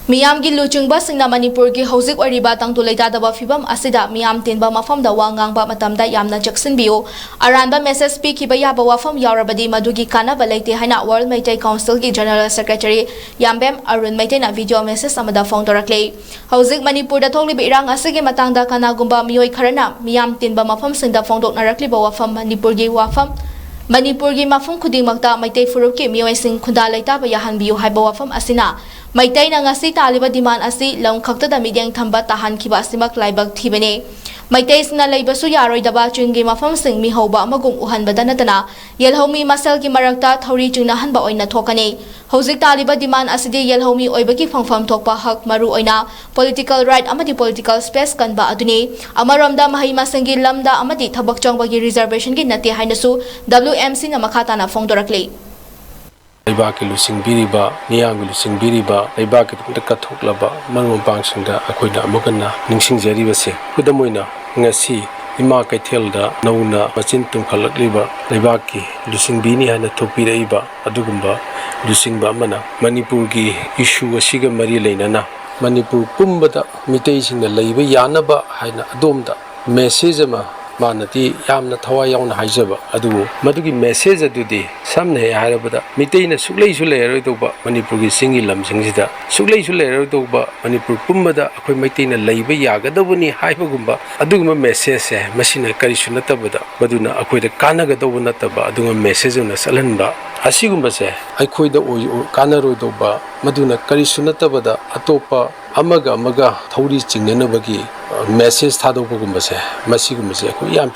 ꯃꯤꯌꯥꯝꯒꯤ ꯂꯨꯆꯤꯡꯕꯁꯤꯡꯅ ꯃꯅꯤꯄꯨꯔꯒꯤ ꯍꯧꯖꯤꯛ ꯑꯣꯏꯔꯤꯕ ꯇꯪꯗꯨ ꯂꯩꯇꯥꯗꯕ ꯐꯤꯚꯝ ꯑꯁꯤꯗ ꯃꯤꯌꯥꯝ ꯇꯤꯟꯕ ꯃꯐꯝꯗ ꯋꯥ ꯉꯥꯡꯕ ꯃꯇꯝꯗ ꯌꯥꯝꯅ ꯆꯦꯛꯁꯤꯟꯕꯤꯌꯨ, ꯑꯔꯥꯟꯕ ꯃꯦꯁꯦꯖ ꯄꯤꯈꯤꯕ ꯌꯥꯕ ꯋꯥꯐꯝ ꯌꯥꯎꯔꯕꯗꯤ ꯃꯗꯨꯒꯤ ꯀꯥꯟꯅꯕ ꯂꯩꯇꯦ ꯍꯥꯏꯅ ꯋꯥꯔꯜ ꯃꯩꯇꯩ ꯀꯥꯎꯟꯁꯤꯜꯒꯤ ꯖꯦꯅꯔꯦꯜ ꯁꯦꯀ꯭ꯔꯦꯇꯔꯤ ꯌꯥꯝꯕꯦꯝ ꯑꯔꯨꯟ ꯃꯩꯇꯩꯅ ꯚꯤꯗꯤꯑꯣ ꯃꯦꯁꯦꯖ ꯑꯃꯗ ꯐꯣꯡꯗꯣꯔꯛꯂꯤ꯫ ꯍꯧꯖꯤꯛ ꯃꯅꯤꯄꯨꯔꯗ ꯊꯣꯛꯂꯤꯕ ꯏꯔꯥꯡ ꯑꯁꯤꯒꯤ ꯃꯇꯥꯡꯗ ꯀꯅꯥꯒꯨꯝꯕ ꯃꯤꯑꯣꯏ ꯈꯔꯅ ꯃꯤꯌꯥꯝ ꯇꯤꯟꯕ ꯃꯐꯝꯁꯤꯡꯗ ꯐꯣꯡꯗꯣꯛꯅꯔꯛꯂꯤꯕ ꯋꯥꯐꯝ ꯃꯅꯤꯄꯨꯔꯒꯤ ꯃꯐꯝ ꯈꯨꯗꯤꯡꯃꯛꯇ ꯃꯩꯇꯩ ꯐꯨꯔꯨꯞꯀꯤ ꯃꯤꯑꯣꯏꯁꯤꯡ ꯈꯨꯟꯗꯥ ꯂꯩꯇꯥꯕ ꯌꯥꯍꯟꯕꯤꯌꯨ ꯍꯥꯏꯕ ꯋꯥꯐꯝ ꯑꯁꯤꯅ ꯃꯩꯇꯩꯅ ꯉꯁꯤ ꯇꯥꯜꯂꯤꯕ ꯗꯤꯃꯥꯟ ꯑꯁꯤ ꯂꯝ ꯈꯛꯇꯗ ꯃꯤꯠꯌꯦꯡ ꯊꯝꯕ ꯇꯥꯍꯟꯈꯤꯕ ꯑꯁꯤꯃꯛ ꯂꯥꯏꯕꯛ ꯊꯤꯕꯅꯤ꯫ ꯃꯩꯇꯩꯁꯤꯡꯅ ꯂꯩꯕꯁꯨ ꯌꯥꯔꯣꯏꯗꯕ ꯆꯤꯡꯒꯤ ꯃꯐꯝꯁꯤꯡ ꯃꯤꯍꯧꯕ ꯑꯃꯒꯨꯝ ꯎꯍꯟꯕꯗ ꯅꯠꯇꯅ ꯌꯦꯜꯍꯧꯃꯤ ꯃꯁꯦꯜꯒꯤ ꯃꯔꯛꯇ ꯊꯧꯔꯤ ꯆꯤꯡꯅꯍꯟꯕ ꯑꯣꯏꯅ ꯊꯣꯛꯀꯅꯤ꯫ ꯍꯧꯖꯤꯛ ꯇꯥꯜꯂꯤꯕ ꯗꯤꯃꯥꯟ ꯑꯁꯤꯗꯤ ꯌꯦꯜꯍꯧꯃꯤ ꯑꯣꯏꯕꯒꯤ ꯐꯪꯐꯝ ꯊꯣꯛꯄ ꯍꯛ, ꯃꯔꯨꯑꯣꯏꯅ ꯄꯣꯂꯤꯇꯤꯀꯦꯜ ꯔꯥꯏꯠ ꯑꯃꯗꯤ ꯄꯣꯂꯤꯇꯤꯀꯦꯜ ꯁ꯭ꯄꯦꯁ ꯀꯟꯕ ꯑꯗꯨꯅꯤ꯫ ꯑꯃꯔꯣꯝꯗ ꯃꯍꯩ ꯃꯁꯤꯡꯒꯤ ꯂꯝꯗ ꯑꯃꯗꯤ ꯊꯕꯛ ꯆꯪꯕꯒꯤ ꯔꯤꯖꯔꯕꯦꯁꯟꯒꯤ ꯅꯠꯇꯦ ꯍꯥꯏꯅꯁꯨ WMCꯅ ꯃꯈꯥ ꯇꯥꯅ ꯐꯣꯡꯗꯣꯔꯛꯂꯤ꯫ ꯂꯩꯕꯥꯛꯀꯤ ꯂꯨꯆꯤꯡꯕꯤꯔꯤꯕ, ꯃꯤꯌꯥꯝꯒꯤ ꯂꯨꯆꯤꯡꯕꯤꯔꯤꯕ, ꯂꯩꯕꯥꯛꯀꯤꯗꯃꯛꯇ ꯀꯠꯊꯣꯛꯂꯕ ꯃꯔꯨꯞ ꯃꯄꯥꯡꯁꯤꯡꯗ ꯑꯩꯈꯣꯏꯅ ꯑꯃꯨꯛ ꯍꯟꯅ ꯅꯤꯡꯁꯤꯡꯖꯔꯤꯕꯁꯤ, ꯈꯨꯗꯝ ꯑꯣꯏꯅ ꯉꯁꯤ ꯏꯃꯥ ꯀꯩꯊꯦꯜꯗ ꯅꯧꯅ ꯃꯆꯤꯟ ꯇꯨꯝꯈꯠꯂꯛꯂꯤꯕ ꯂꯩꯕꯥꯛꯀꯤ ꯂꯨꯆꯤꯡꯕꯤꯅꯤ ꯍꯥꯏꯅ ꯊꯣꯛꯄꯤꯔꯛꯏꯕ ꯑꯗꯨꯒꯨꯝꯕ ꯂꯨꯆꯤꯡꯕ ꯑꯃꯅ ꯃꯅꯤꯄꯨꯔꯒꯤ ꯏꯁꯨ ꯑꯁꯤꯒ ꯃꯔꯤ ꯂꯩꯅꯅ ꯃꯅꯤꯄꯨꯔ ꯄꯨꯝꯕꯗ ꯃꯤꯇꯩꯁꯤꯡꯅ ꯂꯩꯕ ꯌꯥꯅꯕ ꯍꯥꯏꯅ ꯑꯗꯣꯝꯗ ꯃꯦꯁꯦꯖ ꯑꯃ ꯃꯥꯅꯗꯤ ꯌꯥꯝꯅ ꯊꯋꯥꯏ ꯌꯥꯎꯅ ꯍꯥꯏꯖꯕ, ꯑꯗꯨꯕꯨ ꯃꯗꯨꯒꯤ ꯃꯦꯁꯦꯖ ꯑꯗꯨꯗꯤ ꯁꯝꯅ ꯍꯥꯏꯔꯕꯗ ꯃꯤꯇꯩꯅ ꯁꯨꯛꯂꯩꯁꯨ ꯂꯩꯔꯔꯣꯏꯗꯧꯕ ꯃꯅꯤꯄꯨꯔꯒꯤ ꯆꯤꯡꯒꯤ ꯂꯝꯁꯤꯡꯁꯤꯗ ꯁꯨꯛꯂꯩꯁꯨ ꯂꯩꯔꯔꯣꯏꯗꯧꯕ ꯃꯅꯤꯄꯨꯔ ꯄꯨꯝꯕꯗ ꯑꯩꯈꯣꯏ ꯃꯩꯇꯩꯅ ꯂꯩꯕ ꯌꯥꯒꯗꯧꯕꯅꯤ ꯍꯥꯏꯕꯒꯨꯝꯕ ꯑꯗꯨꯒꯨꯝꯕ ꯃꯦꯁꯦꯖꯁꯦ ꯃꯁꯤꯅ ꯀꯔꯤꯁꯨ ꯅꯠꯇꯕꯗ ꯃꯗꯨꯅ ꯑꯩꯈꯣꯏꯗ ꯀꯥꯟꯅꯒꯗꯧꯕ ꯅꯠꯇꯕ ꯑꯗꯨꯒꯨꯝꯕ ꯃꯦꯁꯦꯖ ꯑꯣꯏꯅ ꯆꯠꯍꯟꯕ, ꯑꯁꯤꯒꯨꯝꯕꯁꯦ ꯑꯩꯈꯣꯏꯗ ꯀꯥꯟꯅꯔꯣꯏꯗꯧꯕ, ꯃꯗꯨꯅ ꯀꯔꯤꯁꯨ ꯅꯠꯇꯕꯗ ꯑꯇꯣꯞꯄ ꯑꯃꯒ ꯊꯧꯔꯤ ꯆꯤꯡꯅꯅꯕꯒꯤ ꯃꯦꯁꯦꯖ ꯊꯥꯗꯣꯛꯄꯒꯨꯝꯕꯁꯦ, ꯃꯁꯤꯒꯨꯝꯕꯁꯦ ꯑꯩꯈꯣꯏ ꯌꯥꯝ